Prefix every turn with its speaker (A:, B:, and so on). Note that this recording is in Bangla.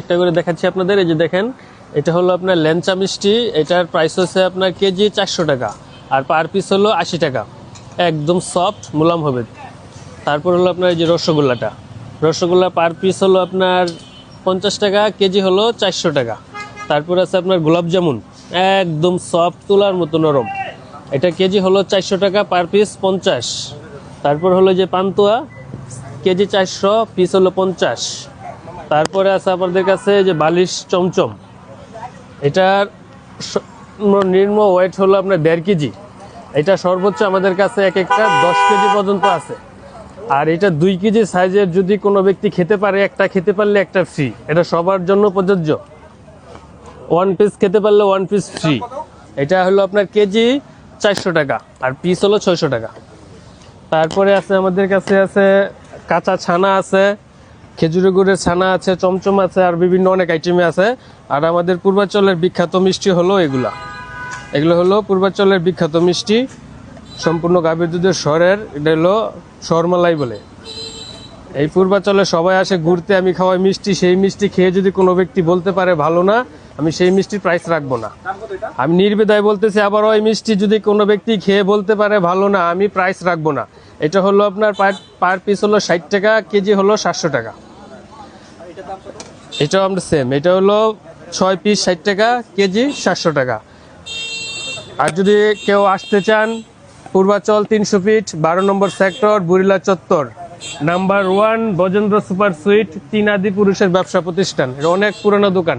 A: একটা করে দেখাচ্ছি আপনাদের। এই যে দেখেন, এটা হলো আপনার ল্যাংচা মিষ্টি। এটার প্রাইস হচ্ছে আপনার কেজি 400 টাকা, আর পার পিস হলো 80 টাকা। একদম সফট মুলাম হবে। তারপর হলো আপনার এই যে রসগোল্লা পার পিস হলো আপনার 50 টাকা, কেজি হলো 400 টাকা। তারপর আছে আপনার গোলাপ জামুন, একদম সফট তুলার মতো নরম। এটা কেজি হলো 400 টাকা, পার পিস 50। তারপর হলো যে পান্তুয়া, কেজি 400, পিস হলো 50। তারপরে আছে আপনাদের কাছে যে বালিশ চমচম, এটার নিম্ন ওয়েট হলো আপনার 1.5 কেজি। এটা সর্বোচ্চ আমাদের কাছে এক একটা 10 কেজি পর্যন্ত আছে। আর এটা 2 কেজি সাইজের যদি কোনো ব্যক্তি খেতে পারে, একটা খেতে পারলে একটা ফ্রি। এটা সবার জন্য প্রযোজ্য। 1 পিস খেতে পারলে 1 পিস ফ্রি। এটা হলো আপনার কেজি 400 টাকা, আর পিস হলো 600 টাকা। তারপরে আছে আমাদের কাছে আছে কাঁচা ছানা আছে, খেজুরের গুড়ের ছানা আছে, চমচম আছে, আর বিভিন্ন অনেক আইটেমে আছে। আর আমাদের পূর্বাঞ্চলের বিখ্যাত মিষ্টি হলো এগুলো হলো পূর্বাঞ্চলের বিখ্যাত মিষ্টি, সম্পূর্ণ গাভীর দুধের স্বরের। এটা হলো শরমালাই বলে। এই পূর্বাঞ্চলে সবাই আসে ঘুরতে, আমি খাওয়াই মিষ্টি। সেই মিষ্টি খেয়ে যদি কোনো ব্যক্তি বলতে পারে ভালো না, আমি সেই মিষ্টির প্রাইস রাখবো না। আমি নির্বেদায় বলতেছি, আবার ওই মিষ্টি যদি কোনো ব্যক্তি খেয়ে বলতে পারে ভালো না, আমি প্রাইস রাখবো না। এটা হলো আপনার পার পিস হলো 60 টাকা, কেজি হলো 700 টাকা। এটাও আমরা সেম, এটা হলো 6 পিস 60 টাকা, কেজি 700 টাকা। আর যদি কেউ আসতে চান, পূর্বাচল 300 ফিট, 12 নম্বর সেক্টর, বুড়িলা চত্বর, নাম্বার 1 বজেন্দ্র সুপার সুইট, 3 আদি পুরুষের ব্যবসা প্রতিষ্ঠান। এটা অনেক পুরনো দোকান।